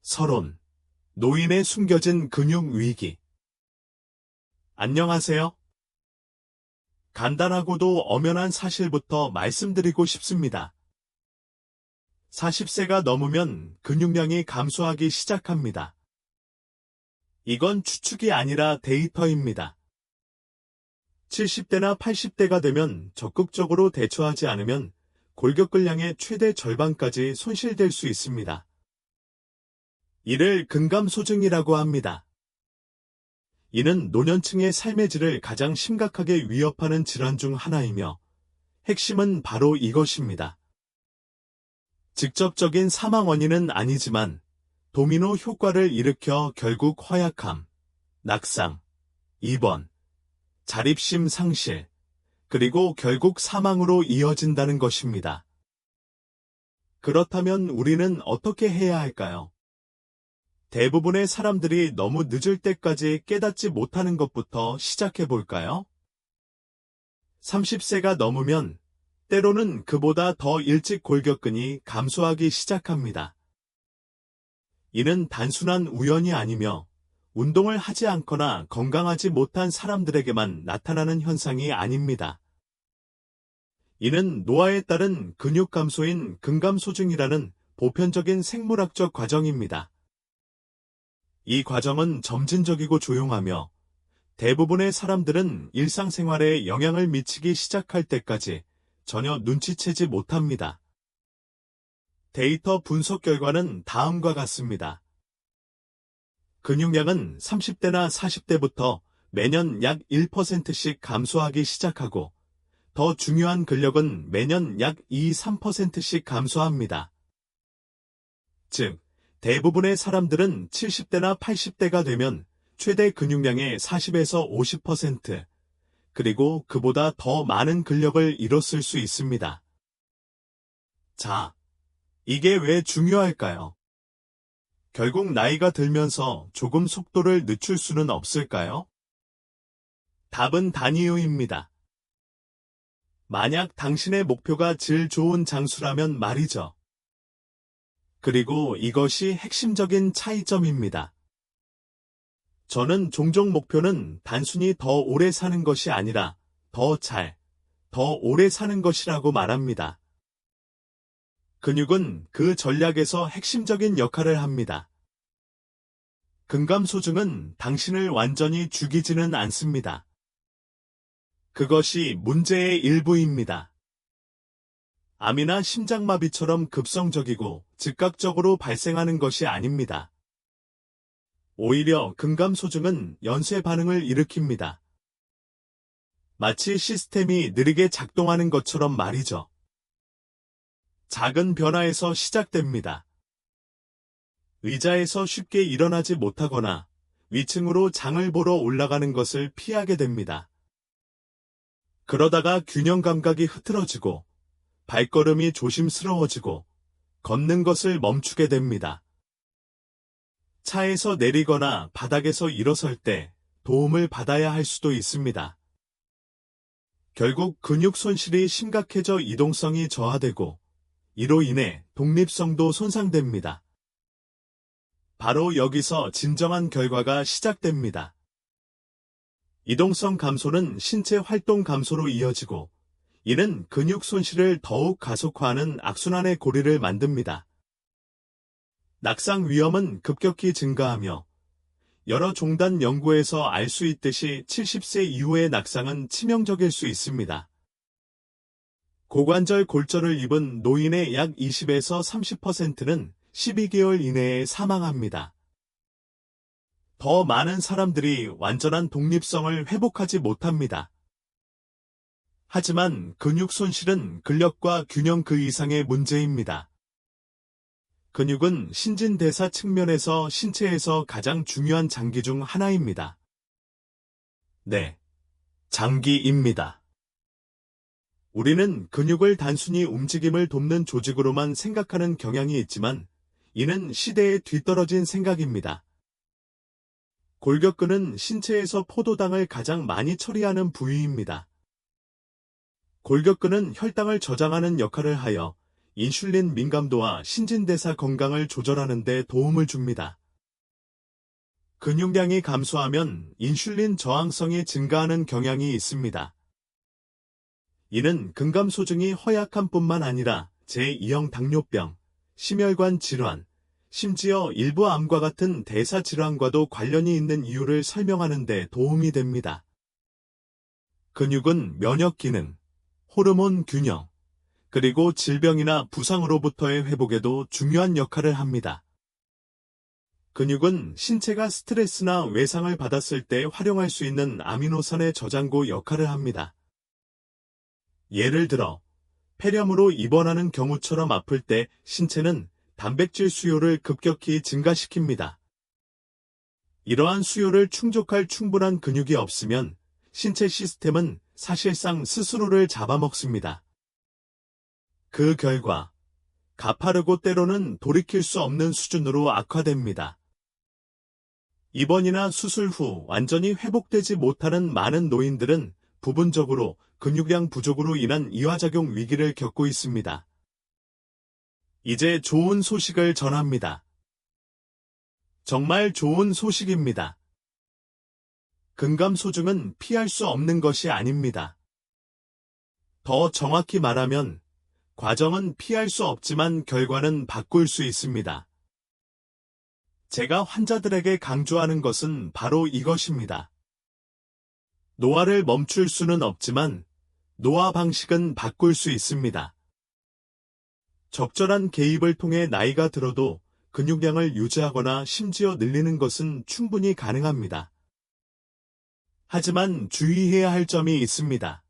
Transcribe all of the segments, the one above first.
서론, 노인의 숨겨진 근육 위기. 안녕하세요. 간단하고도 엄연한 사실부터 말씀드리고 싶습니다. 40세가 넘으면 근육량이 감소하기 시작합니다. 이건 추측이 아니라 데이터입니다. 70대나 80대가 되면 적극적으로 대처하지 않으면 골격근량의 최대 절반까지 손실될 수 있습니다. 이를 근감소증이라고 합니다. 이는 노년층의 삶의 질을 가장 심각하게 위협하는 질환 중 하나이며 핵심은 바로 이것입니다. 직접적인 사망 원인은 아니지만 도미노 효과를 일으켜 결국 허약함, 낙상, 입원, 자립심 상실, 그리고 결국 사망으로 이어진다는 것입니다. 그렇다면 우리는 어떻게 해야 할까요? 대부분의 사람들이 너무 늦을 때까지 깨닫지 못하는 것부터 시작해 볼까요? 30세가 넘으면 때로는 그보다 더 일찍 골격근이 감소하기 시작합니다. 이는 단순한 우연이 아니며 운동을 하지 않거나 건강하지 못한 사람들에게만 나타나는 현상이 아닙니다. 이는 노화에 따른 근육 감소인 근감소증이라는 보편적인 생물학적 과정입니다. 이 과정은 점진적이고 조용하며 대부분의 사람들은 일상생활에 영향을 미치기 시작할 때까지 전혀 눈치채지 못합니다. 데이터 분석 결과는 다음과 같습니다. 근육량은 30대나 40대부터 매년 약 1%씩 감소하기 시작하고 더 중요한 근력은 매년 약 2-3%씩 감소합니다. 즉, 대부분의 사람들은 70대나 80대가 되면 최대 근육량의 40에서 50%, 그리고 그보다 더 많은 근력을 잃었을 수 있습니다. 자, 이게 왜 중요할까요? 결국 나이가 들면서 조금 속도를 늦출 수는 없을까요? 답은 단이유입니다. 만약 당신의 목표가 질 좋은 장수라면 말이죠. 그리고 이것이 핵심적인 차이점입니다. 저는 종종 목표는 단순히 더 오래 사는 것이 아니라 더 오래 사는 것이라고 말합니다. 근육은 그 전략에서 핵심적인 역할을 합니다. 근감소증은 당신을 완전히 죽이지는 않습니다. 그것이 문제의 일부입니다. 암이나 심장마비처럼 급성적이고 즉각적으로 발생하는 것이 아닙니다. 오히려 근감소증은 연쇄 반응을 일으킵니다. 마치 시스템이 느리게 작동하는 것처럼 말이죠. 작은 변화에서 시작됩니다. 의자에서 쉽게 일어나지 못하거나 위층으로 장을 보러 올라가는 것을 피하게 됩니다. 그러다가 균형 감각이 흐트러지고 발걸음이 조심스러워지고 걷는 것을 멈추게 됩니다. 차에서 내리거나 바닥에서 일어설 때 도움을 받아야 할 수도 있습니다. 결국 근육 손실이 심각해져 이동성이 저하되고 이로 인해 독립성도 손상됩니다. 바로 여기서 진정한 결과가 시작됩니다. 이동성 감소는 신체 활동 감소로 이어지고 이는 근육 손실을 더욱 가속화하는 악순환의 고리를 만듭니다. 낙상 위험은 급격히 증가하며 여러 종단 연구에서 알 수 있듯이 70세 이후의 낙상은 치명적일 수 있습니다. 고관절 골절을 입은 노인의 약 20에서 30%는 12개월 이내에 사망합니다. 더 많은 사람들이 완전한 독립성을 회복하지 못합니다. 하지만 근육 손실은 근력과 균형 그 이상의 문제입니다. 근육은 신진대사 측면에서 신체에서 가장 중요한 장기 중 하나입니다. 네, 장기입니다. 우리는 근육을 단순히 움직임을 돕는 조직으로만 생각하는 경향이 있지만 이는 시대에 뒤떨어진 생각입니다. 골격근은 신체에서 포도당을 가장 많이 처리하는 부위입니다. 골격근은 혈당을 저장하는 역할을 하여 인슐린 민감도와 신진대사 건강을 조절하는 데 도움을 줍니다. 근육량이 감소하면 인슐린 저항성이 증가하는 경향이 있습니다. 이는 근감소증이 허약함 뿐만 아니라 제2형 당뇨병, 심혈관 질환, 심지어 일부 암과 같은 대사질환과도 관련이 있는 이유를 설명하는 데 도움이 됩니다. 근육은 면역 기능, 호르몬 균형, 그리고 질병이나 부상으로부터의 회복에도 중요한 역할을 합니다. 근육은 신체가 스트레스나 외상을 받았을 때 활용할 수 있는 아미노산의 저장고 역할을 합니다. 예를 들어, 폐렴으로 입원하는 경우처럼 아플 때 신체는 단백질 수요를 급격히 증가시킵니다. 이러한 수요를 충족할 충분한 근육이 없으면 신체 시스템은 사실상 스스로를 잡아먹습니다. 그 결과 가파르고 때로는 돌이킬 수 없는 수준으로 악화됩니다. 입원이나 수술 후 완전히 회복되지 못하는 많은 노인들은 부분적으로 근육량 부족으로 인한 이화작용 위기를 겪고 있습니다. 이제 좋은 소식을 전합니다. 정말 좋은 소식입니다. 근감소증은 피할 수 없는 것이 아닙니다. 더 정확히 말하면 과정은 피할 수 없지만 결과는 바꿀 수 있습니다. 제가 환자들에게 강조하는 것은 바로 이것입니다. 노화를 멈출 수는 없지만 노화 방식은 바꿀 수 있습니다. 적절한 개입을 통해 나이가 들어도 근육량을 유지하거나 심지어 늘리는 것은 충분히 가능합니다. 하지만 주의해야 할 점이 있습니다.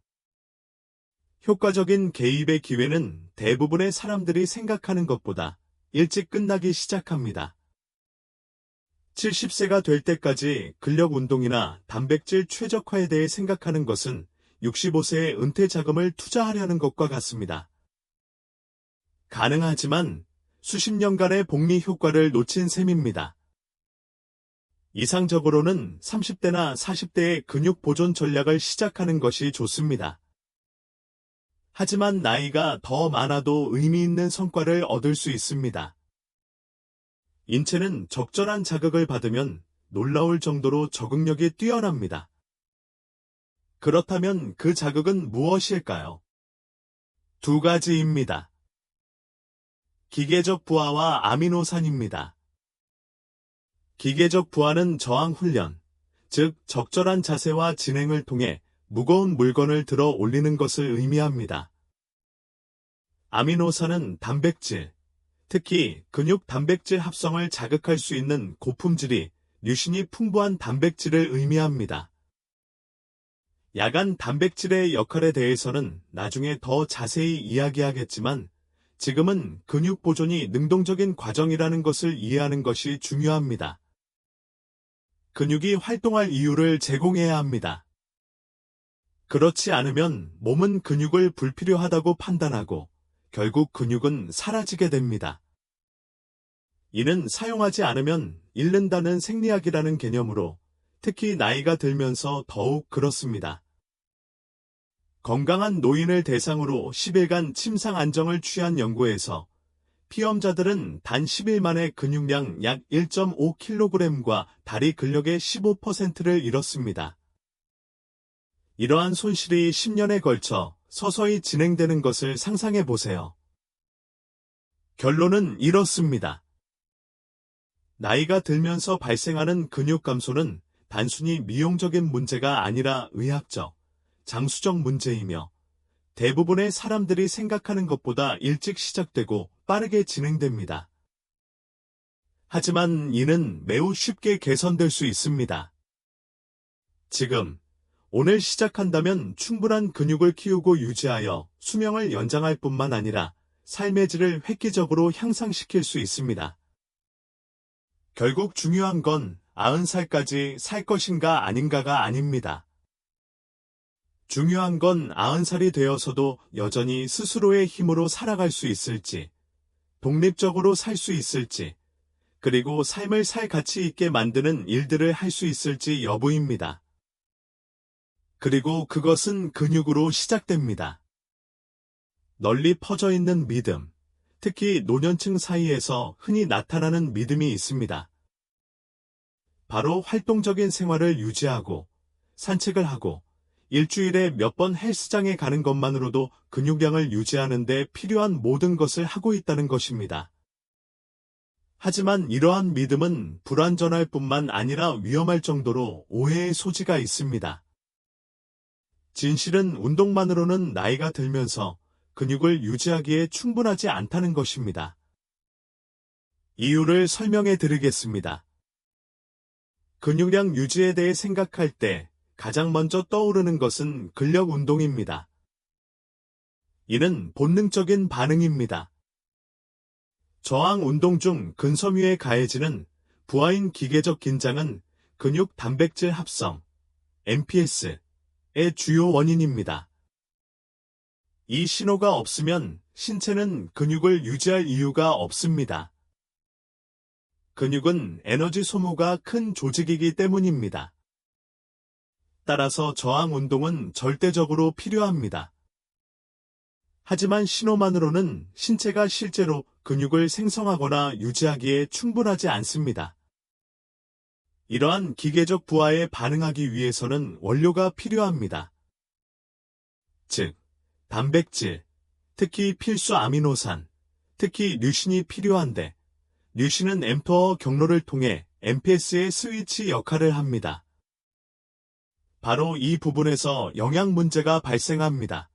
효과적인 개입의 기회는 대부분의 사람들이 생각하는 것보다 일찍 끝나기 시작합니다. 70세가 될 때까지 근력 운동이나 단백질 최적화에 대해 생각하는 것은 65세의 은퇴 자금을 투자하려는 것과 같습니다. 가능하지만 수십 년간의 복리 효과를 놓친 셈입니다. 이상적으로는 30대나 40대의 근육 보존 전략을 시작하는 것이 좋습니다. 하지만 나이가 더 많아도 의미 있는 성과를 얻을 수 있습니다. 인체는 적절한 자극을 받으면 놀라울 정도로 적응력이 뛰어납니다. 그렇다면 그 자극은 무엇일까요? 두 가지입니다. 기계적 부하와 아미노산입니다. 기계적 부하는 저항 훈련, 즉 적절한 자세와 진행을 통해 무거운 물건을 들어 올리는 것을 의미합니다. 아미노산은 단백질, 특히 근육 단백질 합성을 자극할 수 있는 고품질이 류신이 풍부한 단백질을 의미합니다. 야간 단백질의 역할에 대해서는 나중에 더 자세히 이야기하겠지만 지금은 근육 보존이 능동적인 과정이라는 것을 이해하는 것이 중요합니다. 근육이 활동할 이유를 제공해야 합니다. 그렇지 않으면 몸은 근육을 불필요하다고 판단하고 결국 근육은 사라지게 됩니다. 이는 사용하지 않으면 잃는다는 생리학이라는 개념으로 특히 나이가 들면서 더욱 그렇습니다. 건강한 노인을 대상으로 10일간 침상 안정을 취한 연구에서 피험자들은 단 10일 만에 근육량 약 1.5kg과 다리 근력의 15%를 잃었습니다. 이러한 손실이 10년에 걸쳐 서서히 진행되는 것을 상상해 보세요. 결론은 이렇습니다. 나이가 들면서 발생하는 근육 감소는 단순히 미용적인 문제가 아니라 의학적, 장수적 문제이며 대부분의 사람들이 생각하는 것보다 일찍 시작되고 빠르게 진행됩니다. 하지만 이는 매우 쉽게 개선될 수 있습니다. 지금, 오늘 시작한다면 충분한 근육을 키우고 유지하여 수명을 연장할 뿐만 아니라 삶의 질을 획기적으로 향상시킬 수 있습니다. 결국 중요한 건 90살까지 살 것인가 아닌가가 아닙니다. 중요한 건 90살이 되어서도 여전히 스스로의 힘으로 살아갈 수 있을지, 독립적으로 살 수 있을지, 그리고 삶을 살 가치 있게 만드는 일들을 할 수 있을지 여부입니다. 그리고 그것은 근육으로 시작됩니다. 널리 퍼져 있는 믿음, 특히 노년층 사이에서 흔히 나타나는 믿음이 있습니다. 바로 활동적인 생활을 유지하고 산책을 하고 일주일에 몇 번 헬스장에 가는 것만으로도 근육량을 유지하는 데 필요한 모든 것을 하고 있다는 것입니다. 하지만 이러한 믿음은 불완전할 뿐만 아니라 위험할 정도로 오해의 소지가 있습니다. 진실은 운동만으로는 나이가 들면서 근육을 유지하기에 충분하지 않다는 것입니다. 이유를 설명해 드리겠습니다. 근육량 유지에 대해 생각할 때 가장 먼저 떠오르는 것은 근력 운동입니다. 이는 본능적인 반응입니다. 저항 운동 중 근섬유에 가해지는 부하인 기계적 긴장은 근육 단백질 합성, MPS의 주요 원인입니다. 이 신호가 없으면 신체는 근육을 유지할 이유가 없습니다. 근육은 에너지 소모가 큰 조직이기 때문입니다. 따라서 저항 운동은 절대적으로 필요합니다. 하지만 신호만으로는 신체가 실제로 근육을 생성하거나 유지하기에 충분하지 않습니다. 이러한 기계적 부하에 반응하기 위해서는 원료가 필요합니다. 즉, 단백질, 특히 필수 아미노산, 특히 류신이 필요한데, 류신은 엠터어 경로를 통해 MPS의 스위치 역할을 합니다. 바로 이 부분에서 영양 문제가 발생합니다.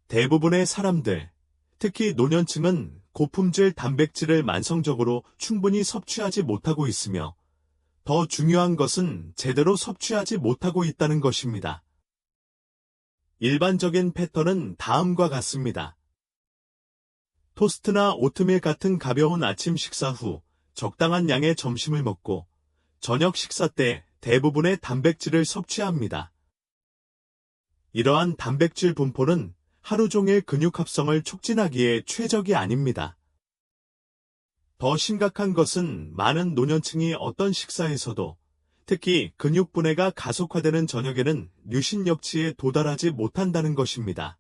대부분의 사람들, 특히 노년층은 고품질 단백질을 만성적으로 충분히 섭취하지 못하고 있으며, 더 중요한 것은 제대로 섭취하지 못하고 있다는 것입니다. 일반적인 패턴은 다음과 같습니다. 토스트나 오트밀 같은 가벼운 아침 식사 후 적당한 양의 점심을 먹고 저녁 식사 때 대부분의 단백질을 섭취합니다. 이러한 단백질 분포는 하루 종일 근육 합성을 촉진하기에 최적이 아닙니다. 더 심각한 것은 많은 노년층이 어떤 식사에서도 특히 근육 분해가 가속화되는 저녁에는 류신 역치에 도달하지 못한다는 것입니다.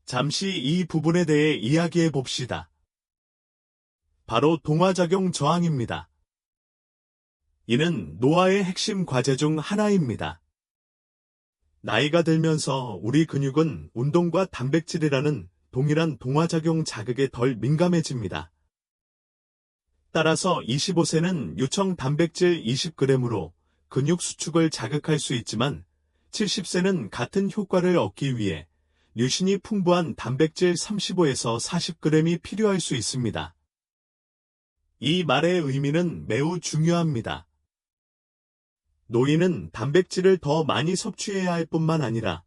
잠시 이 부분에 대해 이야기해 봅시다. 바로 동화작용 저항입니다. 이는 노화의 핵심 과제 중 하나입니다. 나이가 들면서 우리 근육은 운동과 단백질이라는 동일한 동화작용 자극에 덜 민감해집니다. 따라서 25세는 유청 단백질 20g으로 근육 수축을 자극할 수 있지만 70세는 같은 효과를 얻기 위해 류신이 풍부한 단백질 35에서 40g이 필요할 수 있습니다. 이 말의 의미는 매우 중요합니다. 노인은 단백질을 더 많이 섭취해야 할 뿐만 아니라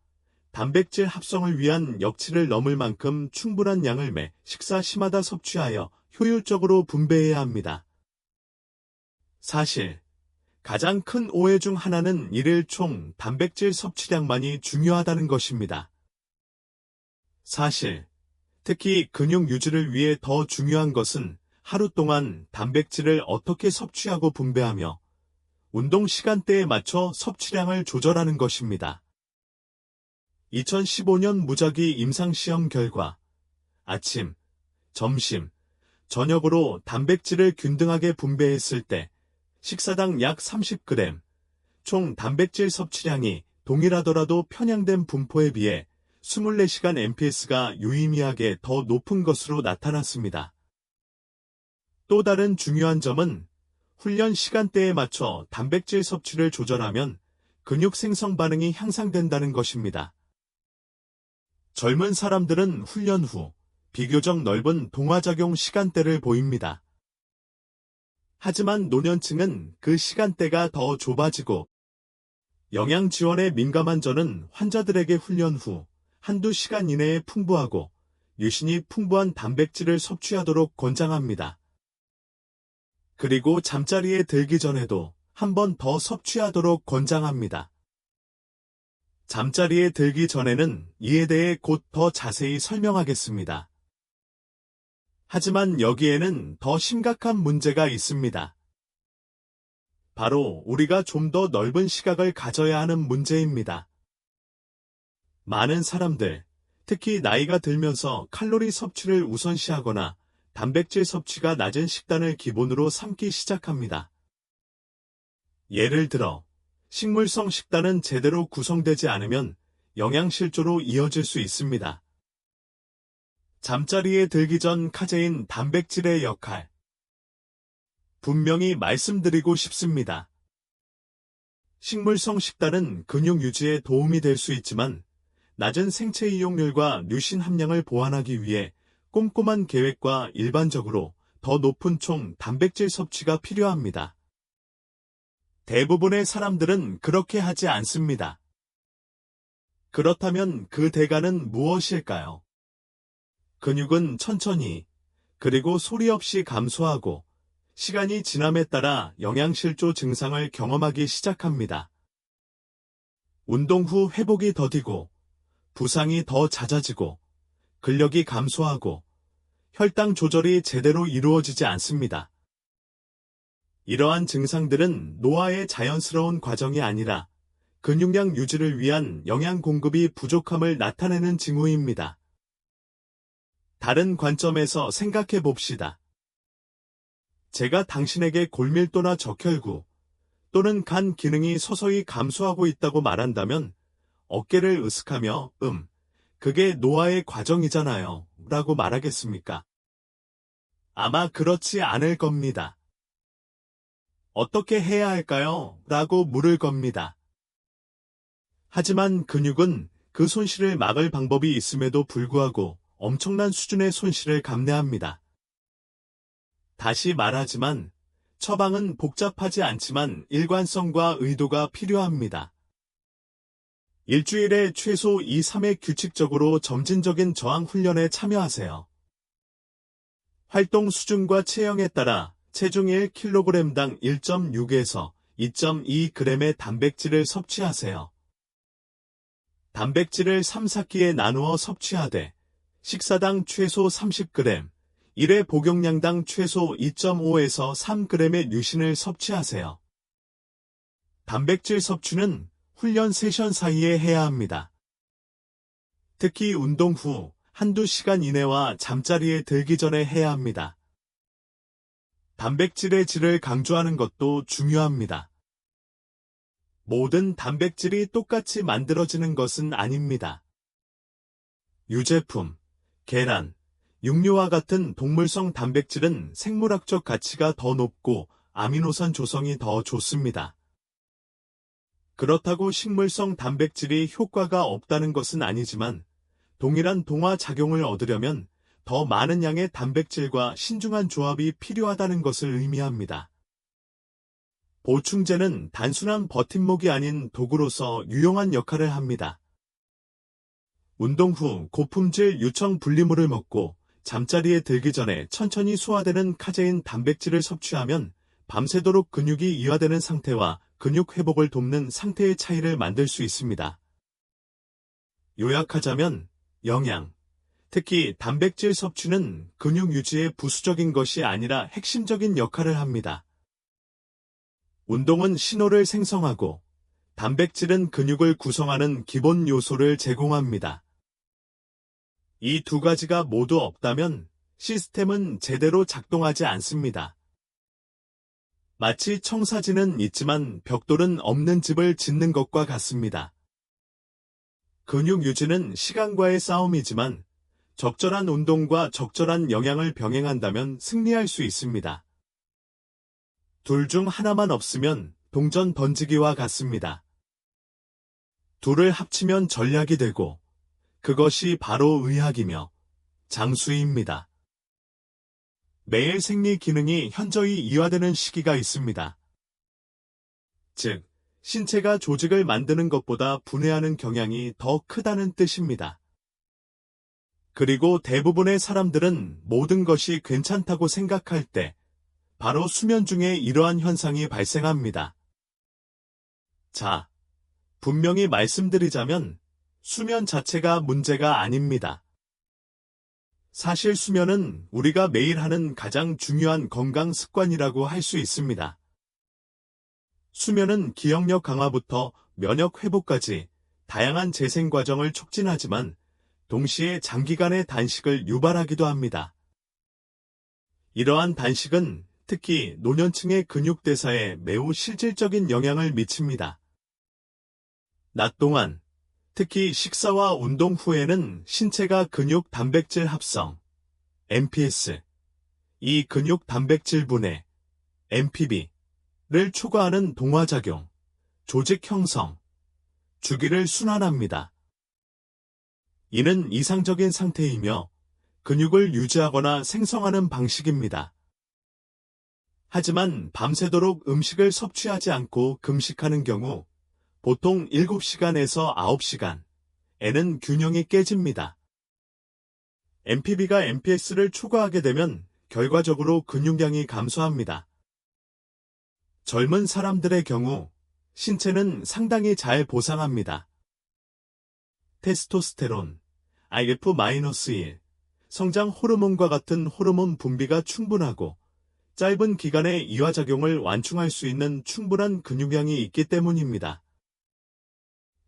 단백질 합성을 위한 역치를 넘을 만큼 충분한 양을 매 식사 시마다 섭취하여 효율적으로 분배해야 합니다. 사실 가장 큰 오해 중 하나는 일일 총 단백질 섭취량만이 중요하다는 것입니다. 사실 특히 근육 유지를 위해 더 중요한 것은 하루 동안 단백질을 어떻게 섭취하고 분배하며 운동 시간대에 맞춰 섭취량을 조절하는 것입니다. 2015년 무작위 임상시험 결과 아침, 점심, 저녁으로 단백질을 균등하게 분배했을 때 식사당 약 30g, 총 단백질 섭취량이 동일하더라도 편향된 분포에 비해 24시간 MPS가 유의미하게 더 높은 것으로 나타났습니다. 또 다른 중요한 점은 훈련 시간대에 맞춰 단백질 섭취를 조절하면 근육 생성 반응이 향상된다는 것입니다. 젊은 사람들은 훈련 후 비교적 넓은 동화작용 시간대를 보입니다. 하지만 노년층은 그 시간대가 더 좁아지고 영양 지원에 민감한 저는 환자들에게 훈련 후 한두 시간 이내에 풍부하고 유신이 풍부한 단백질을 섭취하도록 권장합니다. 그리고 잠자리에 들기 전에도 한 번 더 섭취하도록 권장합니다. 잠자리에 들기 전에는 이에 대해 곧 더 자세히 설명하겠습니다. 하지만 여기에는 더 심각한 문제가 있습니다. 바로 우리가 좀 더 넓은 시각을 가져야 하는 문제입니다. 많은 사람들, 특히 나이가 들면서 칼로리 섭취를 우선시하거나 단백질 섭취가 낮은 식단을 기본으로 삼기 시작합니다. 예를 들어, 식물성 식단은 제대로 구성되지 않으면 영양실조로 이어질 수 있습니다. 잠자리에 들기 전 카제인 단백질의 역할. 분명히 말씀드리고 싶습니다. 식물성 식단은 근육 유지에 도움이 될 수 있지만 낮은 생체 이용률과 류신 함량을 보완하기 위해 꼼꼼한 계획과 일반적으로 더 높은 총 단백질 섭취가 필요합니다. 대부분의 사람들은 그렇게 하지 않습니다. 그렇다면 그 대가는 무엇일까요? 근육은 천천히, 그리고 소리 없이 감소하고 시간이 지남에 따라 영양실조 증상을 경험하기 시작합니다. 운동 후 회복이 더디고, 부상이 더 잦아지고, 근력이 감소하고, 혈당 조절이 제대로 이루어지지 않습니다. 이러한 증상들은 노화의 자연스러운 과정이 아니라 근육량 유지를 위한 영양 공급이 부족함을 나타내는 징후입니다. 다른 관점에서 생각해 봅시다. 제가 당신에게 골밀도나 적혈구 또는 간 기능이 서서히 감소하고 있다고 말한다면 어깨를 으쓱하며 그게 노화의 과정이잖아요 라고 말하겠습니까? 아마 그렇지 않을 겁니다. 어떻게 해야 할까요? 라고 물을 겁니다. 하지만 근육은 그 손실을 막을 방법이 있음에도 불구하고 엄청난 수준의 손실을 감내합니다. 다시 말하지만 처방은 복잡하지 않지만 일관성과 의도가 필요합니다. 일주일에 최소 2-3회 규칙적으로 점진적인 저항 훈련에 참여하세요. 활동 수준과 체형에 따라 체중 1kg당 1.6에서 2.2g의 단백질을 섭취하세요. 단백질을 3-4끼에 나누어 섭취하되 식사당 최소 30g, 1회 복용량당 최소 2.5에서 3g의 류신을 섭취하세요. 단백질 섭취는 훈련 세션 사이에 해야 합니다. 특히 운동 후 한두 시간 이내와 잠자리에 들기 전에 해야 합니다. 단백질의 질을 강조하는 것도 중요합니다. 모든 단백질이 똑같이 만들어지는 것은 아닙니다. 유제품, 계란, 육류와 같은 동물성 단백질은 생물학적 가치가 더 높고 아미노산 조성이 더 좋습니다. 그렇다고 식물성 단백질이 효과가 없다는 것은 아니지만 동일한 동화 작용을 얻으려면 더 많은 양의 단백질과 신중한 조합이 필요하다는 것을 의미합니다. 보충제는 단순한 버팀목이 아닌 도구로서 유용한 역할을 합니다. 운동 후 고품질 유청 분리물을 먹고 잠자리에 들기 전에 천천히 소화되는 카제인 단백질을 섭취하면 밤새도록 근육이 이완되는 상태와 근육 회복을 돕는 상태의 차이를 만들 수 있습니다. 요약하자면 영양, 특히 단백질 섭취는 근육 유지에 부수적인 것이 아니라 핵심적인 역할을 합니다. 운동은 신호를 생성하고 단백질은 근육을 구성하는 기본 요소를 제공합니다. 이 두 가지가 모두 없다면 시스템은 제대로 작동하지 않습니다. 마치 청사진은 있지만 벽돌은 없는 집을 짓는 것과 같습니다. 근육 유지는 시간과의 싸움이지만 적절한 운동과 적절한 영양을 병행한다면 승리할 수 있습니다. 둘 중 하나만 없으면 동전 던지기와 같습니다. 둘을 합치면 전략이 되고 그것이 바로 의학이며 장수입니다. 매일 생리 기능이 현저히 이완되는 시기가 있습니다. 즉, 신체가 조직을 만드는 것보다 분해하는 경향이 더 크다는 뜻입니다. 그리고 대부분의 사람들은 모든 것이 괜찮다고 생각할 때 바로 수면 중에 이러한 현상이 발생합니다. 자, 분명히 말씀드리자면 수면 자체가 문제가 아닙니다. 사실 수면은 우리가 매일 하는 가장 중요한 건강 습관이라고 할 수 있습니다. 수면은 기억력 강화부터 면역 회복까지 다양한 재생 과정을 촉진하지만 동시에 장기간의 단식을 유발하기도 합니다. 이러한 단식은 특히 노년층의 근육 대사에 매우 실질적인 영향을 미칩니다. 낮 동안, 특히 식사와 운동 후에는 신체가 근육 단백질 합성, MPS, 이 근육 단백질 분해, MPB를 초과하는 동화작용, 조직 형성, 주기를 순환합니다. 이는 이상적인 상태이며 근육을 유지하거나 생성하는 방식입니다. 하지만 밤새도록 음식을 섭취하지 않고 금식하는 경우 보통 7시간에서 9시간에는 균형이 깨집니다. MPB가 MPS를 초과하게 되면 결과적으로 근육량이 감소합니다. 젊은 사람들의 경우 신체는 상당히 잘 보상합니다. 테스토스테론, IF-1, 성장 호르몬과 같은 호르몬 분비가 충분하고 짧은 기간에 이화작용을 완충할 수 있는 충분한 근육량이 있기 때문입니다.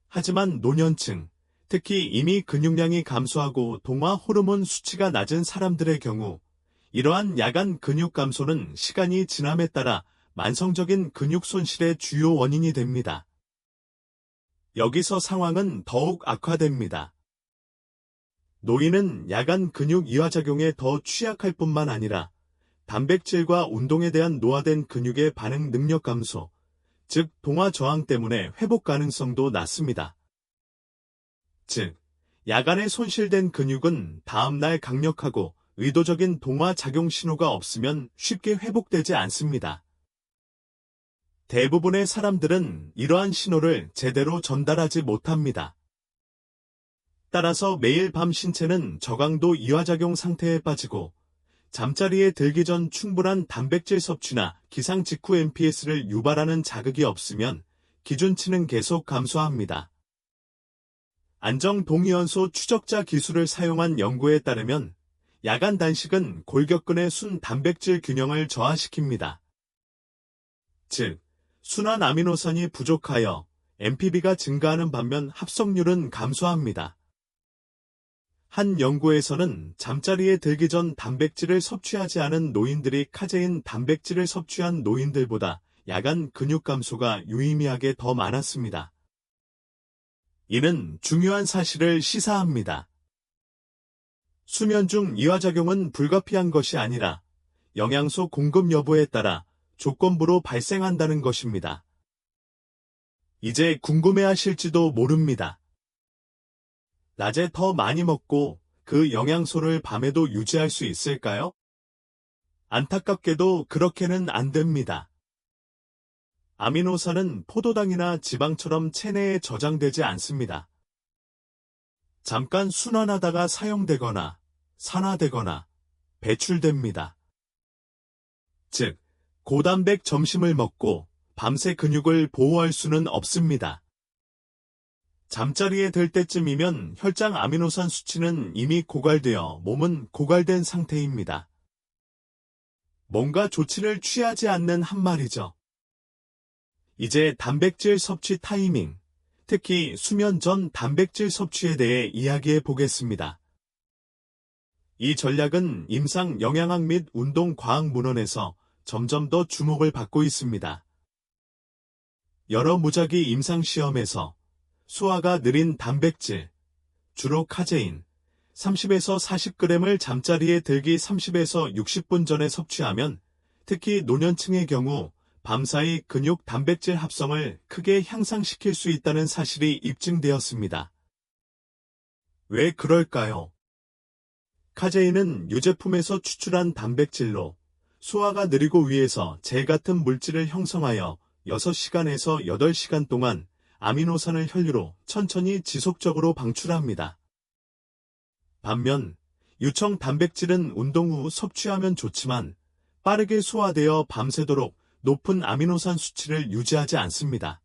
하지만 노년층, 특히 이미 근육량이 감소하고 동화 호르몬 수치가 낮은 사람들의 경우 이러한 야간 근육 감소는 시간이 지남에 따라 만성적인 근육 손실의 주요 원인이 됩니다. 여기서 상황은 더욱 악화됩니다. 노인은 야간 근육 이화작용에 더 취약할 뿐만 아니라 단백질과 운동에 대한 노화된 근육의 반응 능력 감소, 즉 동화 저항 때문에 회복 가능성도 낮습니다. 즉, 야간에 손실된 근육은 다음날 강력하고 의도적인 동화 작용 신호가 없으면 쉽게 회복되지 않습니다. 대부분의 사람들은 이러한 신호를 제대로 전달하지 못합니다. 따라서 매일 밤 신체는 저강도 이화작용 상태에 빠지고 잠자리에 들기 전 충분한 단백질 섭취나 기상 직후 MPS를 유발하는 자극이 없으면 기준치는 계속 감소합니다. 안정 동위원소 추적자 기술을 사용한 연구에 따르면 야간 단식은 골격근의 순 단백질 균형을 저하시킵니다. 즉, 순환 아미노산이 부족하여 MPB가 증가하는 반면 합성률은 감소합니다. 한 연구에서는 잠자리에 들기 전 단백질을 섭취하지 않은 노인들이 카제인 단백질을 섭취한 노인들보다 야간 근육 감소가 유의미하게 더 많았습니다. 이는 중요한 사실을 시사합니다. 수면 중 이화작용은 불가피한 것이 아니라 영양소 공급 여부에 따라 조건부로 발생한다는 것입니다. 이제 궁금해하실지도 모릅니다. 낮에 더 많이 먹고 그 영양소를 밤에도 유지할 수 있을까요? 안타깝게도 그렇게는 안 됩니다. 아미노산은 포도당이나 지방처럼 체내에 저장되지 않습니다. 잠깐 순환하다가 사용되거나 산화되거나 배출됩니다. 즉, 고단백 점심을 먹고 밤새 근육을 보호할 수는 없습니다. 잠자리에 들 때쯤이면 혈장 아미노산 수치는 이미 고갈되어 몸은 고갈된 상태입니다. 뭔가 조치를 취하지 않는 한 말이죠. 이제 단백질 섭취 타이밍, 특히 수면 전 단백질 섭취에 대해 이야기해 보겠습니다. 이 전략은 임상 영양학 및 운동과학 문헌에서 점점 더 주목을 받고 있습니다. 여러 무작위 임상시험에서 소화가 느린 단백질, 주로 카제인, 30에서 40g을 잠자리에 들기 30에서 60분 전에 섭취하면 특히 노년층의 경우 밤사이 근육 단백질 합성을 크게 향상시킬 수 있다는 사실이 입증되었습니다. 왜 그럴까요? 카제인은 유제품에서 추출한 단백질로 소화가 느리고 위에서 젤 같은 물질을 형성하여 6시간에서 8시간 동안 아미노산을 혈류로 천천히 지속적으로 방출합니다. 반면 유청 단백질은 운동 후 섭취하면 좋지만 빠르게 소화되어 밤새도록 높은 아미노산 수치를 유지하지 않습니다.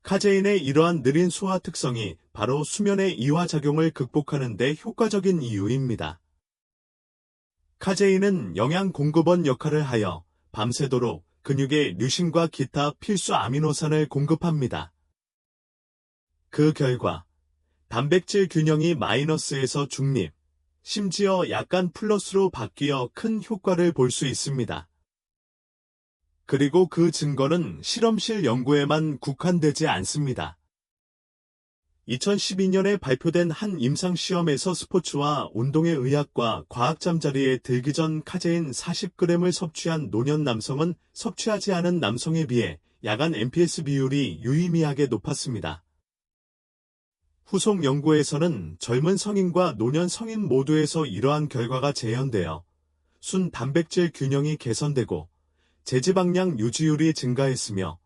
카제인의 이러한 느린 소화 특성이 바로 수면의 이화작용을 극복하는 데 효과적인 이유입니다. 카제인은 영양 공급원 역할을 하여 밤새도록 근육에 류신과 기타 필수 아미노산을 공급합니다. 그 결과 단백질 균형이 마이너스에서 중립, 심지어 약간 플러스로 바뀌어 큰 효과를 볼 수 있습니다. 그리고 그 증거는 실험실 연구에만 국한되지 않습니다. 2012년에 발표된 한 임상시험에서 스포츠와 운동의 의학과 과학 잠자리에 들기 전 카제인 40g을 섭취한 노년 남성은 섭취하지 않은 남성에 비해 야간 MPS 비율이 유의미하게 높았습니다. 후속 연구에서는 젊은 성인과 노년 성인 모두에서 이러한 결과가 재현되어 순 단백질 균형이 개선되고 제지방량 유지율이 증가했으며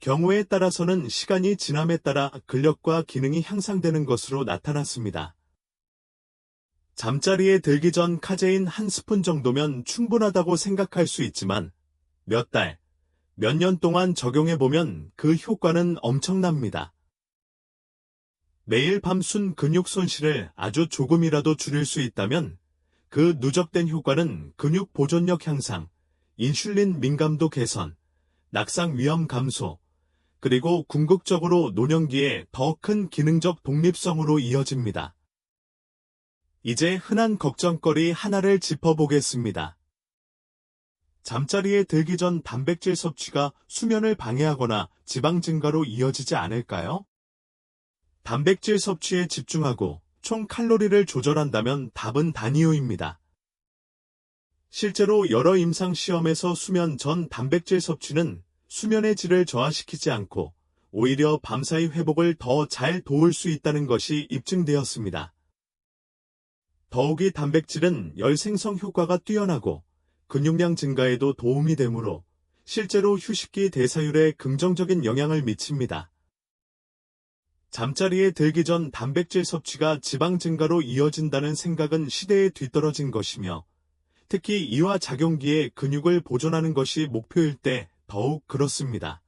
경우에 따라서는 시간이 지남에 따라 근력과 기능이 향상되는 것으로 나타났습니다. 잠자리에 들기 전 카제인 한 스푼 정도면 충분하다고 생각할 수 있지만 몇 달, 몇 년 동안 적용해보면 그 효과는 엄청납니다. 매일 밤 순 근육 손실을 아주 조금이라도 줄일 수 있다면 그 누적된 효과는 근육 보존력 향상, 인슐린 민감도 개선, 낙상 위험 감소, 그리고 궁극적으로 노년기에 더 큰 기능적 독립성으로 이어집니다. 이제 흔한 걱정거리 하나를 짚어보겠습니다. 잠자리에 들기 전 단백질 섭취가 수면을 방해하거나 지방 증가로 이어지지 않을까요? 단백질 섭취에 집중하고 총 칼로리를 조절한다면 답은 단이유입니다. 실제로 여러 임상 시험에서 수면 전 단백질 섭취는 수면의 질을 저하시키지 않고 오히려 밤사이 회복을 더 잘 도울 수 있다는 것이 입증되었습니다. 더욱이 단백질은 열 생성 효과가 뛰어나고 근육량 증가에도 도움이 되므로 실제로 휴식기 대사율에 긍정적인 영향을 미칩니다. 잠자리에 들기 전 단백질 섭취가 지방 증가로 이어진다는 생각은 시대에 뒤떨어진 것이며 특히 이와 작용기에 근육을 보존하는 것이 목표일 때 더욱 그렇습니다.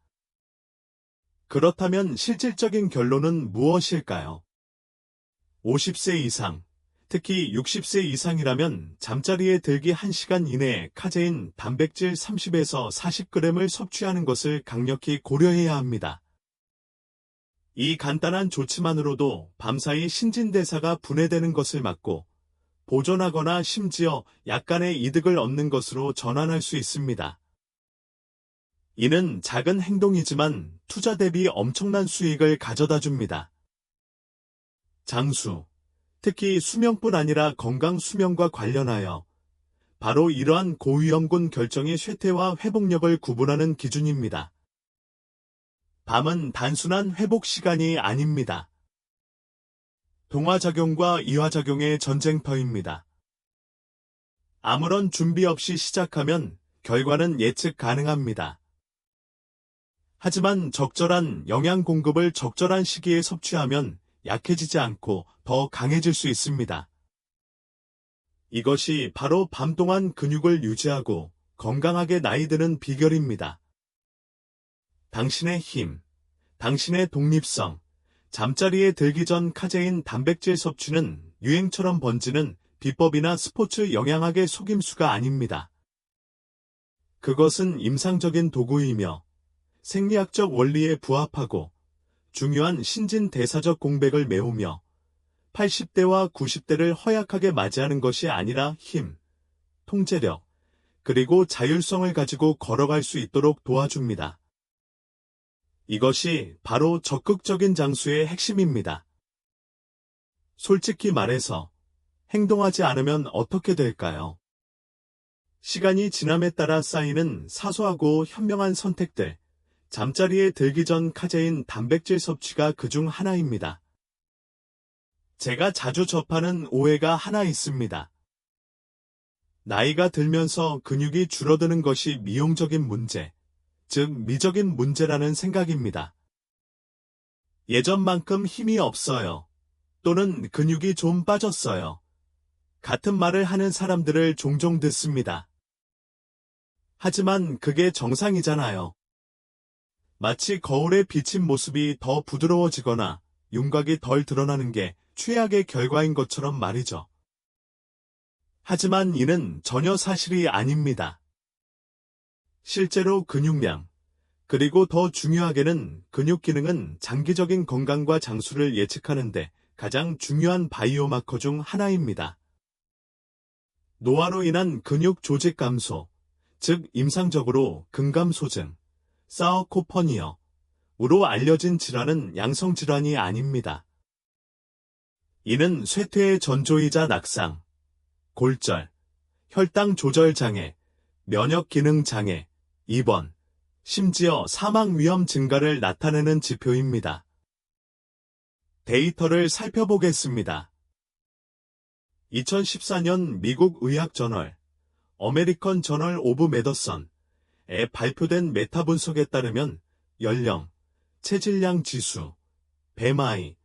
그렇다면 실질적인 결론은 무엇일까요? 50세 이상, 특히 60세 이상이라면 잠자리에 들기 1시간 이내에 카제인 단백질 30에서 40g을 섭취하는 것을 강력히 고려해야 합니다. 이 간단한 조치만으로도 밤사이 신진대사가 분해되는 것을 막고 보존하거나 심지어 약간의 이득을 얻는 것으로 전환할 수 있습니다. 이는 작은 행동이지만 투자 대비 엄청난 수익을 가져다 줍니다. 장수, 특히 수명뿐 아니라 건강 수명과 관련하여 바로 이러한 고위험군 결정이 쇠퇴와 회복력을 구분하는 기준입니다. 밤은 단순한 회복 시간이 아닙니다. 동화작용과 이화작용의 전쟁터입니다. 아무런 준비 없이 시작하면 결과는 예측 가능합니다. 하지만 적절한 영양 공급을 적절한 시기에 섭취하면 약해지지 않고 더 강해질 수 있습니다. 이것이 바로 밤 동안 근육을 유지하고 건강하게 나이 드는 비결입니다. 당신의 힘, 당신의 독립성, 잠자리에 들기 전 카제인 단백질 섭취는 유행처럼 번지는 비법이나 스포츠 영양학의 속임수가 아닙니다. 그것은 임상적인 도구이며 생리학적 원리에 부합하고 중요한 신진대사적 공백을 메우며 80대와 90대를 허약하게 맞이하는 것이 아니라 힘, 통제력, 그리고 자율성을 가지고 걸어갈 수 있도록 도와줍니다. 이것이 바로 적극적인 장수의 핵심입니다. 솔직히 말해서 행동하지 않으면 어떻게 될까요? 시간이 지남에 따라 쌓이는 사소하고 현명한 선택들, 잠자리에 들기 전 카제인 단백질 섭취가 그중 하나입니다. 제가 자주 접하는 오해가 하나 있습니다. 나이가 들면서 근육이 줄어드는 것이 미용적인 문제, 즉 미적인 문제라는 생각입니다. 예전만큼 힘이 없어요. 또는 근육이 좀 빠졌어요. 같은 말을 하는 사람들을 종종 듣습니다. 하지만 그게 정상이잖아요. 마치 거울에 비친 모습이 더 부드러워지거나 윤곽이 덜 드러나는 게 최악의 결과인 것처럼 말이죠. 하지만 이는 전혀 사실이 아닙니다. 실제로 근육량, 그리고 더 중요하게는 근육 기능은 장기적인 건강과 장수를 예측하는데 가장 중요한 바이오마커 중 하나입니다. 노화로 인한 근육 조직 감소, 즉 임상적으로 근감소증, 사어코퍼니어로 알려진 질환은 양성질환이 아닙니다. 이는 쇠퇴의 전조이자 낙상, 골절, 혈당 조절 장애, 면역 기능 장애, 입원, 심지어 사망 위험 증가를 나타내는 지표입니다. 데이터를 살펴보겠습니다. 2014년 미국 의학저널 어메리컨 저널 오브 메더선에 발표된 메타 분석에 따르면 연령, 체질량 지수, BMI,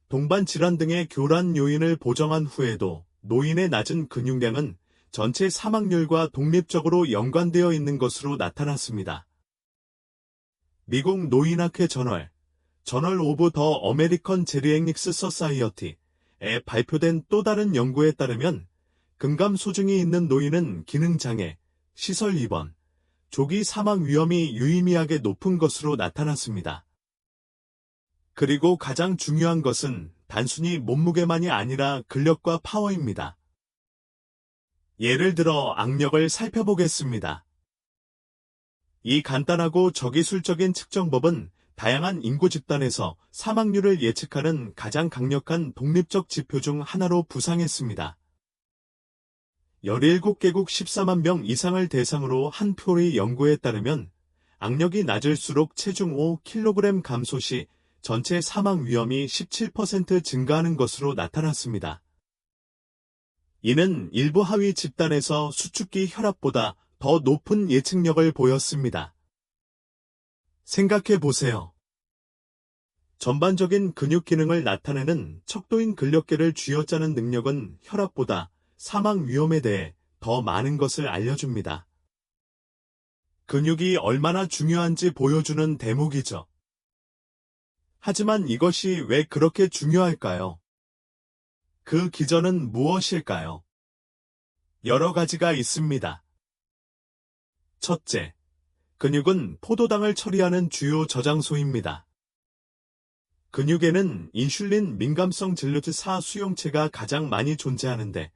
동반 질환 등의 교란 요인을 보정한 후에도 노인의 낮은 근육량은 전체 사망률과 독립적으로 연관되어 있는 것으로 나타났습니다. 미국 노인학회 저널 오브 더 어메리컨 제리액닉스 서사이어티에 발표된 또 다른 연구에 따르면 근감소증이 있는 노인은 기능장애, 시설 입원, 조기 사망 위험이 유의미하게 높은 것으로 나타났습니다. 그리고 가장 중요한 것은 단순히 몸무게만이 아니라 근력과 파워입니다. 예를 들어 악력을 살펴보겠습니다. 이 간단하고 저기술적인 측정법은 다양한 인구 집단에서 사망률을 예측하는 가장 강력한 독립적 지표 중 하나로 부상했습니다. 17개국 14만 명 이상을 대상으로 한 표의 연구에 따르면 악력이 낮을수록 체중 5kg 감소 시 전체 사망 위험이 17% 증가하는 것으로 나타났습니다. 이는 일부 하위 집단에서 수축기 혈압보다 더 높은 예측력을 보였습니다. 생각해 보세요. 전반적인 근육 기능을 나타내는 척도인 근력계를 쥐어짜는 능력은 혈압보다 사망 위험에 대해 더 많은 것을 알려줍니다. 근육이 얼마나 중요한지 보여주는 대목이죠. 하지만 이것이 왜 그렇게 중요할까요? 그 기전은 무엇일까요? 여러 가지가 있습니다. 첫째, 근육은 포도당을 처리하는 주요 저장소입니다. 근육에는 인슐린 민감성 질루트4 수용체가 가장 많이 존재하는데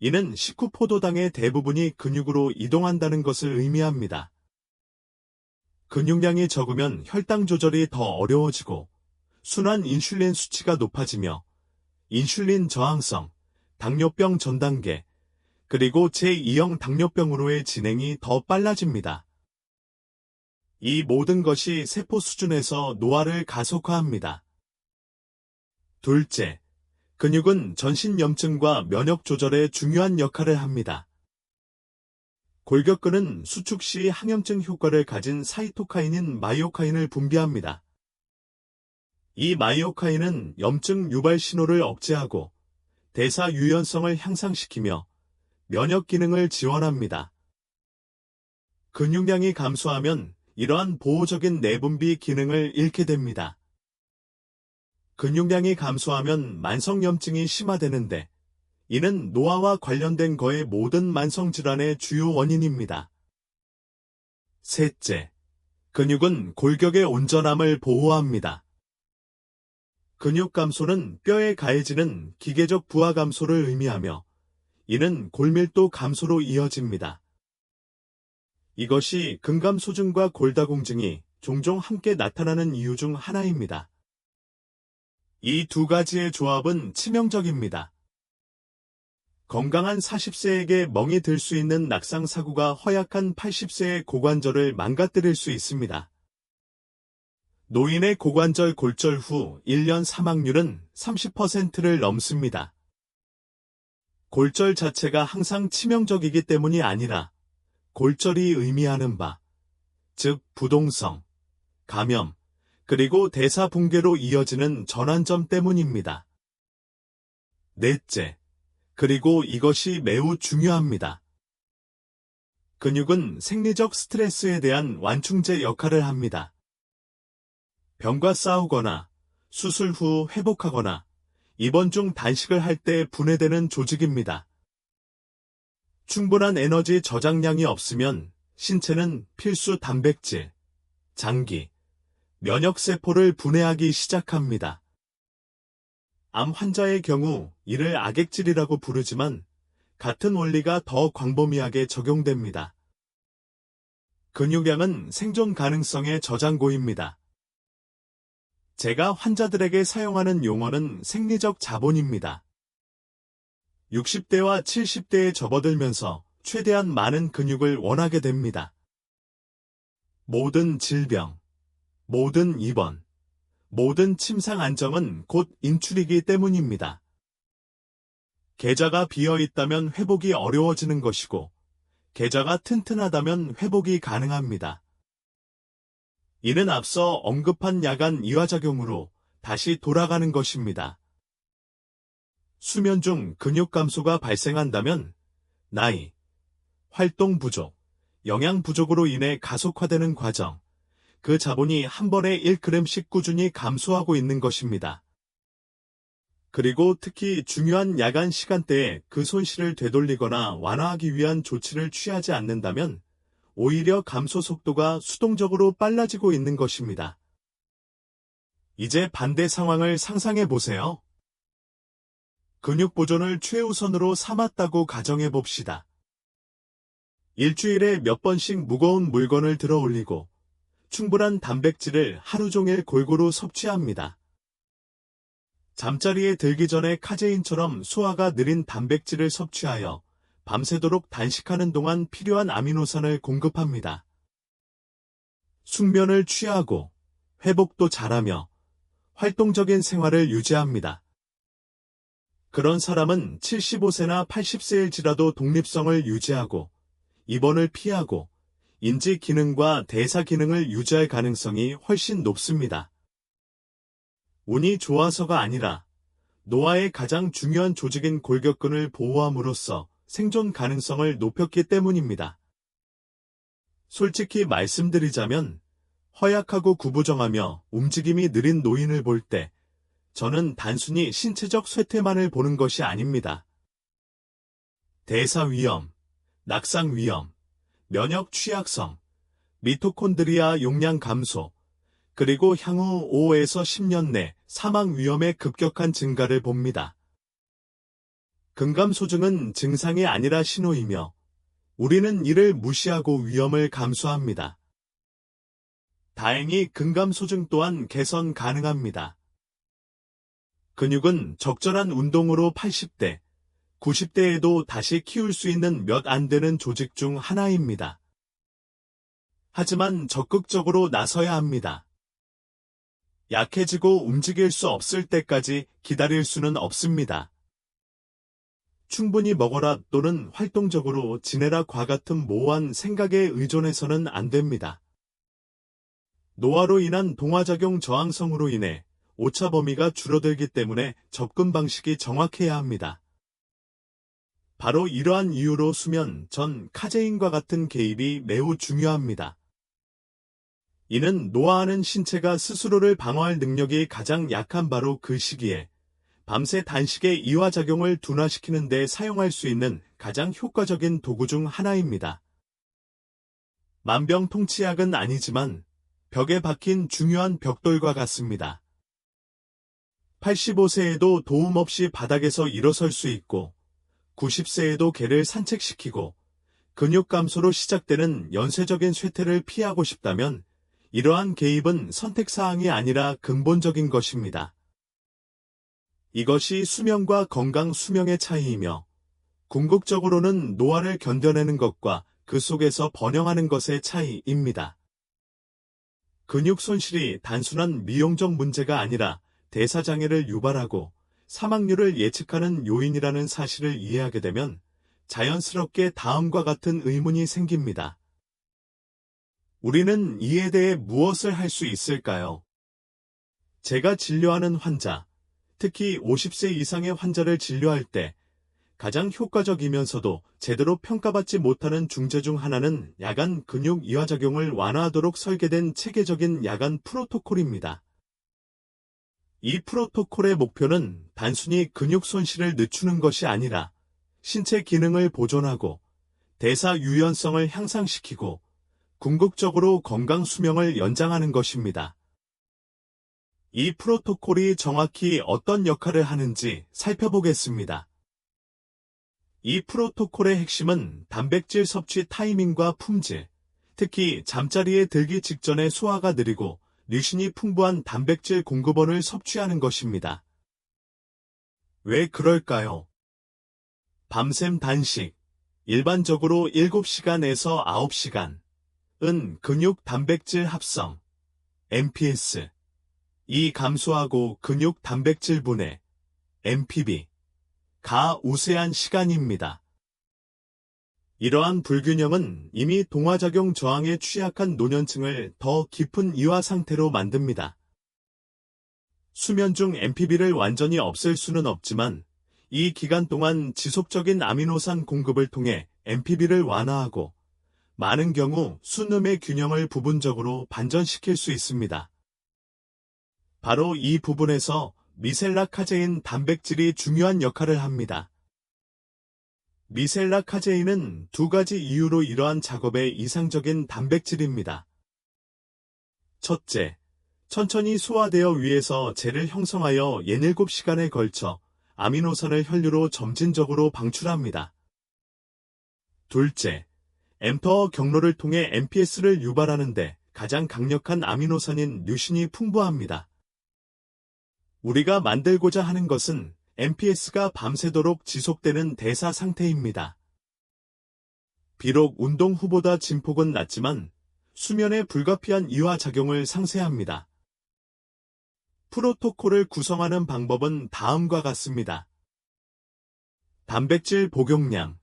이는 식후 포도당의 대부분이 근육으로 이동한다는 것을 의미합니다. 근육량이 적으면 혈당 조절이 더 어려워지고 순환 인슐린 수치가 높아지며 인슐린 저항성, 당뇨병 전 단계, 그리고 제2형 당뇨병으로의 진행이 더 빨라집니다. 이 모든 것이 세포 수준에서 노화를 가속화합니다. 둘째, 근육은 전신염증과 면역 조절에 중요한 역할을 합니다. 골격근은 수축 시 항염증 효과를 가진 사이토카인인 마이오카인을 분비합니다. 이 마이오카인은 염증 유발 신호를 억제하고 대사 유연성을 향상시키며 면역 기능을 지원합니다. 근육량이 감소하면 이러한 보호적인 내분비 기능을 잃게 됩니다. 근육량이 감소하면 만성염증이 심화되는데 이는 노화와 관련된 거의 모든 만성질환의 주요 원인입니다. 셋째, 근육은 골격의 온전함을 보호합니다. 근육 감소는 뼈에 가해지는 기계적 부하 감소를 의미하며 이는 골밀도 감소로 이어집니다. 이것이 근감소증과 골다공증이 종종 함께 나타나는 이유 중 하나입니다. 이 두 가지의 조합은 치명적입니다. 건강한 40세에게 멍이 들 수 있는 낙상 사고가 허약한 80세의 고관절을 망가뜨릴 수 있습니다. 노인의 고관절 골절 후 1년 사망률은 30%를 넘습니다. 골절 자체가 항상 치명적이기 때문이 아니라 골절이 의미하는 바, 즉 부동성, 감염, 그리고 대사 붕괴로 이어지는 전환점 때문입니다. 넷째, 그리고 이것이 매우 중요합니다. 근육은 생리적 스트레스에 대한 완충제 역할을 합니다. 병과 싸우거나 수술 후 회복하거나 입원 중 단식을 할 때 분해되는 조직입니다. 충분한 에너지 저장량이 없으면 신체는 필수 단백질, 장기, 면역세포를 분해하기 시작합니다. 암 환자의 경우 이를 악액질이라고 부르지만 같은 원리가 더 광범위하게 적용됩니다. 근육량은 생존 가능성의 저장고입니다. 제가 환자들에게 사용하는 용어는 생리적 자본입니다. 60대와 70대에 접어들면서 최대한 많은 근육을 원하게 됩니다. 모든 질병, 모든 입원, 모든 침상 안정은 곧 인출이기 때문입니다. 계좌가 비어 있다면 회복이 어려워지는 것이고, 계좌가 튼튼하다면 회복이 가능합니다. 이는 앞서 언급한 야간 이화작용으로 다시 돌아가는 것입니다. 수면 중 근육 감소가 발생한다면 나이, 활동 부족, 영양 부족으로 인해 가속화되는 과정, 그 자본이 한 번에 1g씩 꾸준히 감소하고 있는 것입니다. 그리고 특히 중요한 야간 시간대에 그 손실을 되돌리거나 완화하기 위한 조치를 취하지 않는다면 오히려 감소 속도가 수동적으로 빨라지고 있는 것입니다. 이제 반대 상황을 상상해 보세요. 근육 보존을 최우선으로 삼았다고 가정해 봅시다. 일주일에 몇 번씩 무거운 물건을 들어 올리고 충분한 단백질을 하루 종일 골고루 섭취합니다. 잠자리에 들기 전에 카제인처럼 소화가 느린 단백질을 섭취하여 밤새도록 단식하는 동안 필요한 아미노산을 공급합니다. 숙면을 취하고 회복도 잘하며 활동적인 생활을 유지합니다. 그런 사람은 75세나 80세일지라도 독립성을 유지하고 입원을 피하고 인지 기능과 대사 기능을 유지할 가능성이 훨씬 높습니다. 운이 좋아서가 아니라 노화의 가장 중요한 조직인 골격근을 보호함으로써 생존 가능성을 높였기 때문입니다. 솔직히 말씀드리자면 허약하고 구부정하며 움직임이 느린 노인을 볼 때 저는 단순히 신체적 쇠퇴만을 보는 것이 아닙니다. 대사 위험, 낙상 위험, 면역 취약성, 미토콘드리아 용량 감소, 그리고 향후 5에서 10년 내 사망 위험의 급격한 증가를 봅니다. 근감소증은 증상이 아니라 신호이며 우리는 이를 무시하고 위험을 감수합니다. 다행히 근감소증 또한 개선 가능합니다. 근육은 적절한 운동으로 80대, 90대에도 다시 키울 수 있는 몇 안 되는 조직 중 하나입니다. 하지만 적극적으로 나서야 합니다. 약해지고 움직일 수 없을 때까지 기다릴 수는 없습니다. 충분히 먹어라 또는 활동적으로 지내라과 같은 모호한 생각에 의존해서는 안 됩니다. 노화로 인한 동화작용 저항성으로 인해 오차 범위가 줄어들기 때문에 접근 방식이 정확해야 합니다. 바로 이러한 이유로 수면 전 카제인과 같은 개입이 매우 중요합니다. 이는 노화하는 신체가 스스로를 방어할 능력이 가장 약한 바로 그 시기에 밤새 단식의 이화작용을 둔화시키는 데 사용할 수 있는 가장 효과적인 도구 중 하나입니다. 만병통치약은 아니지만 벽에 박힌 중요한 벽돌과 같습니다. 85세에도 도움 없이 바닥에서 일어설 수 있고 90세에도 개를 산책시키고 근육 감소로 시작되는 연쇄적인 쇠퇴를 피하고 싶다면 이러한 개입은 선택사항이 아니라 근본적인 것입니다. 이것이 수면과 건강 수명의 차이이며 궁극적으로는 노화를 견뎌내는 것과 그 속에서 번영하는 것의 차이입니다. 근육 손실이 단순한 미용적 문제가 아니라 대사장애를 유발하고 사망률을 예측하는 요인이라는 사실을 이해하게 되면 자연스럽게 다음과 같은 의문이 생깁니다. 우리는 이에 대해 무엇을 할 수 있을까요? 제가 진료하는 환자, 특히 50세 이상의 환자를 진료할 때 가장 효과적이면서도 제대로 평가받지 못하는 중재 중 하나는 야간 근육 이화작용을 완화하도록 설계된 체계적인 야간 프로토콜입니다. 이 프로토콜의 목표는 단순히 근육 손실을 늦추는 것이 아니라 신체 기능을 보존하고 대사 유연성을 향상시키고 궁극적으로 건강 수명을 연장하는 것입니다. 이 프로토콜이 정확히 어떤 역할을 하는지 살펴보겠습니다. 이 프로토콜의 핵심은 단백질 섭취 타이밍과 품질, 특히 잠자리에 들기 직전에 소화가 느리고 류신이 풍부한 단백질 공급원을 섭취하는 것입니다. 왜 그럴까요? 밤샘 단식, 일반적으로 7시간에서 9시간은 근육 단백질 합성, MPS, 이 감소하고 근육 단백질 분해, MPB,가 우세한 시간입니다. 이러한 불균형은 이미 동화작용 저항에 취약한 노년층을 더 깊은 이화 상태로 만듭니다. 수면 중 MPB를 완전히 없앨 수는 없지만 이 기간 동안 지속적인 아미노산 공급을 통해 MPB를 완화하고 많은 경우 수놈의 균형을 부분적으로 반전시킬 수 있습니다. 바로 이 부분에서 미셀라 카제인 단백질이 중요한 역할을 합니다. 미셀라 카제인은 두 가지 이유로 이러한 작업에 이상적인 단백질입니다. 첫째, 천천히 소화되어 위에서 젤을 형성하여 7시간에 걸쳐 아미노산을 혈류로 점진적으로 방출합니다. 둘째, 엠퍼 경로를 통해 MPS를 유발하는데 가장 강력한 아미노산인 류신이 풍부합니다. 우리가 만들고자 하는 것은 MPS가 밤새도록 지속되는 대사 상태입니다. 비록 운동 후보다 진폭은 낮지만 수면에 불가피한 이화작용을 상쇄합니다. 프로토콜을 구성하는 방법은 다음과 같습니다. 단백질 복용량.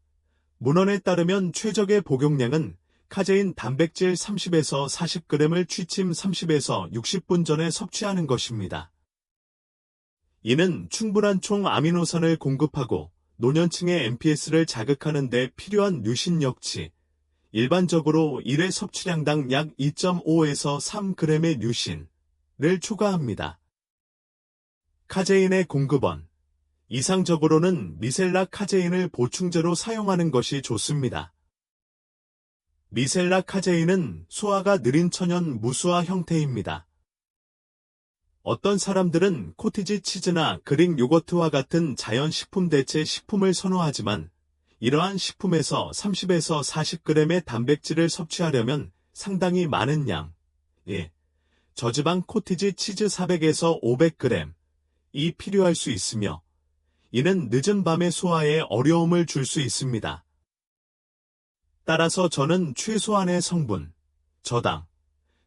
문헌에 따르면 최적의 복용량은 카제인 단백질 30에서 40g을 취침 30에서 60분 전에 섭취하는 것입니다. 이는 충분한 총 아미노산을 공급하고 노년층의 MPS를 자극하는 데 필요한 류신 역치, 일반적으로 1회 섭취량당 약 2.5에서 3g의 류신을 초과합니다. 카제인의 공급원. 이상적으로는 미셀라 카제인을 보충제로 사용하는 것이 좋습니다. 미셀라 카제인은 소화가 느린 천연 무수화 형태입니다. 어떤 사람들은 코티지 치즈나 그릭 요거트와 같은 자연식품 대체 식품을 선호하지만 이러한 식품에서 30에서 40g의 단백질을 섭취하려면 상당히 많은 양, 저지방 코티지 치즈 400에서 500g이 필요할 수 있으며 이는 늦은 밤의 소화에 어려움을 줄 수 있습니다. 따라서 저는 최소한의 성분, 저당,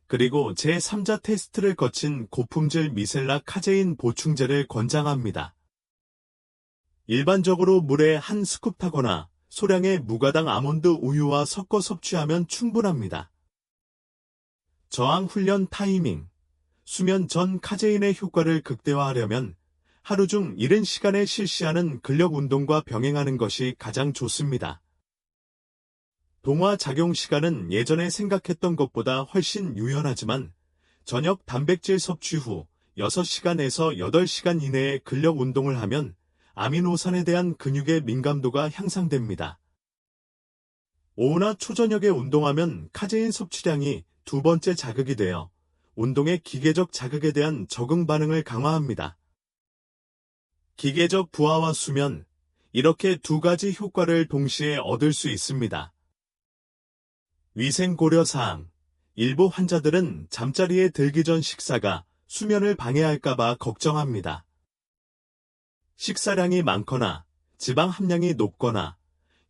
그리고 제3자 테스트를 거친 고품질 미셀라 카제인 보충제를 권장합니다. 일반적으로 물에 한 스쿱 타거나 소량의 무가당 아몬드 우유와 섞어 섭취하면 충분합니다. 저항 훈련 타이밍. 수면 전 카제인의 효과를 극대화하려면 하루 중 이른 시간에 실시하는 근력 운동과 병행하는 것이 가장 좋습니다. 동화 작용 시간은 예전에 생각했던 것보다 훨씬 유연하지만 저녁 단백질 섭취 후 6시간에서 8시간 이내에 근력 운동을 하면 아미노산에 대한 근육의 민감도가 향상됩니다. 오후나 초저녁에 운동하면 카제인 섭취량이 두 번째 자극이 되어 운동의 기계적 자극에 대한 적응 반응을 강화합니다. 기계적 부하와 수면, 이렇게 두 가지 효과를 동시에 얻을 수 있습니다. 위생 고려사항. 일부 환자들은 잠자리에 들기 전 식사가 수면을 방해할까봐 걱정합니다. 식사량이 많거나 지방 함량이 높거나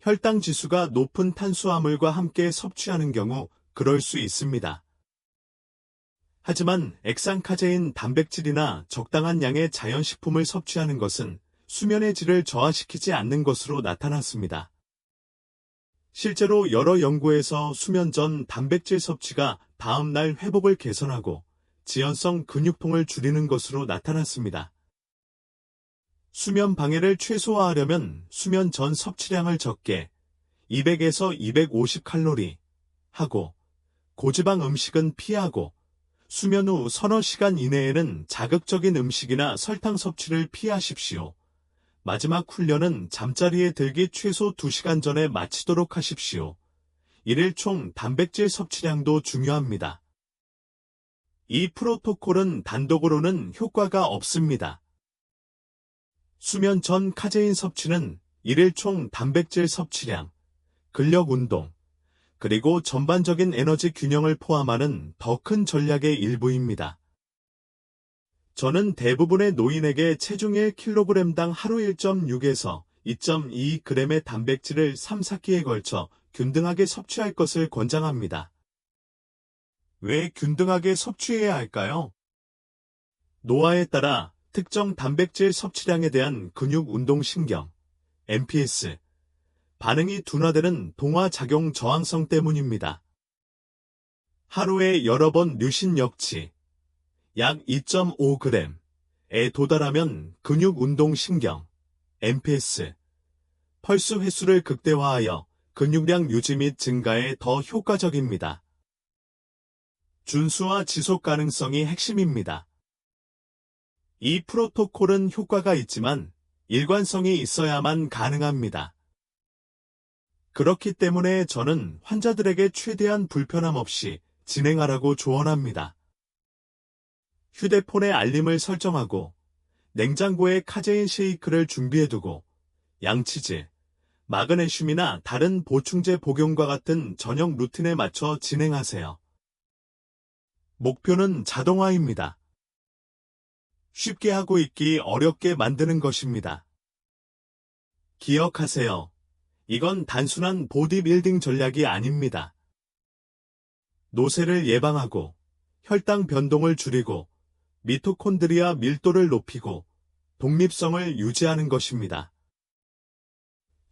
혈당 지수가 높은 탄수화물과 함께 섭취하는 경우 그럴 수 있습니다. 하지만 액상카제인 단백질이나 적당한 양의 자연식품을 섭취하는 것은 수면의 질을 저하시키지 않는 것으로 나타났습니다. 실제로 여러 연구에서 수면 전 단백질 섭취가 다음 날 회복을 개선하고 지연성 근육통을 줄이는 것으로 나타났습니다. 수면 방해를 최소화하려면 수면 전 섭취량을 적게 200에서 250칼로리 하고 고지방 음식은 피하고 수면 후 서너 시간 이내에는 자극적인 음식이나 설탕 섭취를 피하십시오. 마지막 훈련은 잠자리에 들기 최소 2시간 전에 마치도록 하십시오. 일일 총 단백질 섭취량도 중요합니다. 이 프로토콜은 단독으로는 효과가 없습니다. 수면 전 카제인 섭취는 일일 총 단백질 섭취량, 근력 운동, 그리고 전반적인 에너지 균형을 포함하는 더 큰 전략의 일부입니다. 저는 대부분의 노인에게 체중 1kg당 하루 1.6에서 2.2g의 단백질을 3-4끼에 걸쳐 균등하게 섭취할 것을 권장합니다. 왜 균등하게 섭취해야 할까요? 노화에 따라 특정 단백질 섭취량에 대한 근육운동신경, MPS, 반응이 둔화되는 동화작용 저항성 때문입니다. 하루에 여러 번 류신 역치, 약 2.5g에 도달하면 근육운동신경, MPS, 펄스 횟수를 극대화하여 근육량 유지 및 증가에 더 효과적입니다. 준수와 지속 가능성이 핵심입니다. 이 프로토콜은 효과가 있지만 일관성이 있어야만 가능합니다. 그렇기 때문에 저는 환자들에게 최대한 불편함 없이 진행하라고 조언합니다. 휴대폰에 알림을 설정하고 냉장고에 카제인 쉐이크를 준비해두고 양치질, 마그네슘이나 다른 보충제 복용과 같은 저녁 루틴에 맞춰 진행하세요. 목표는 자동화입니다. 쉽게 하고 있기 어렵게 만드는 것입니다. 기억하세요. 이건 단순한 보디빌딩 전략이 아닙니다. 노쇠를 예방하고 혈당 변동을 줄이고 미토콘드리아 밀도를 높이고 독립성을 유지하는 것입니다.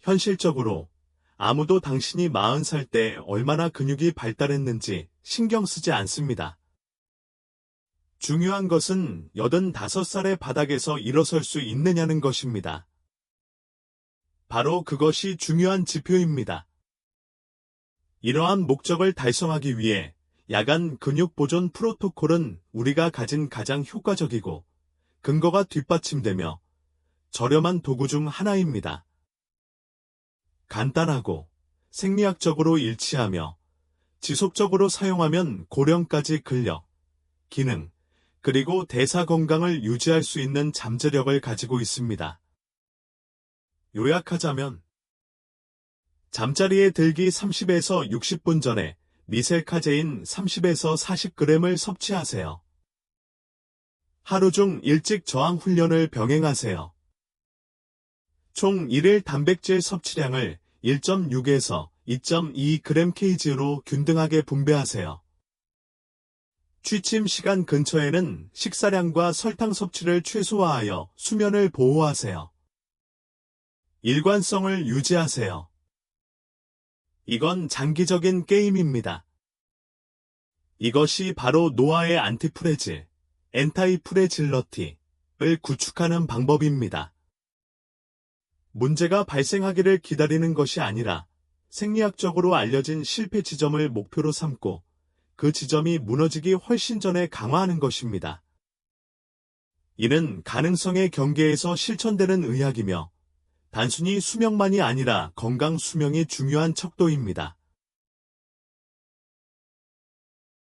현실적으로 아무도 당신이 40살 때 얼마나 근육이 발달했는지 신경 쓰지 않습니다. 중요한 것은 85살의 바닥에서 일어설 수 있느냐는 것입니다. 바로 그것이 중요한 지표입니다. 이러한 목적을 달성하기 위해 야간 근육 보존 프로토콜은 우리가 가진 가장 효과적이고 근거가 뒷받침되며 저렴한 도구 중 하나입니다. 간단하고 생리학적으로 일치하며 지속적으로 사용하면 고령까지 근력, 기능, 그리고 대사 건강을 유지할 수 있는 잠재력을 가지고 있습니다. 요약하자면 잠자리에 들기 30에서 60분 전에 미셀카제인 30에서 40g을 섭취하세요. 하루 중 일찍 저항 훈련을 병행하세요. 총 1일 단백질 섭취량을 1.6에서 2.2gkg로 균등하게 분배하세요. 취침 시간 근처에는 식사량과 설탕 섭취를 최소화하여 수면을 보호하세요. 일관성을 유지하세요. 이건 장기적인 게임입니다. 이것이 바로 노화의 안티프레질, 엔타이프레질러티를 구축하는 방법입니다. 문제가 발생하기를 기다리는 것이 아니라 생리학적으로 알려진 실패 지점을 목표로 삼고 그 지점이 무너지기 훨씬 전에 강화하는 것입니다. 이는 가능성의 경계에서 실천되는 의학이며 단순히 수명만이 아니라 건강 수명이 중요한 척도입니다.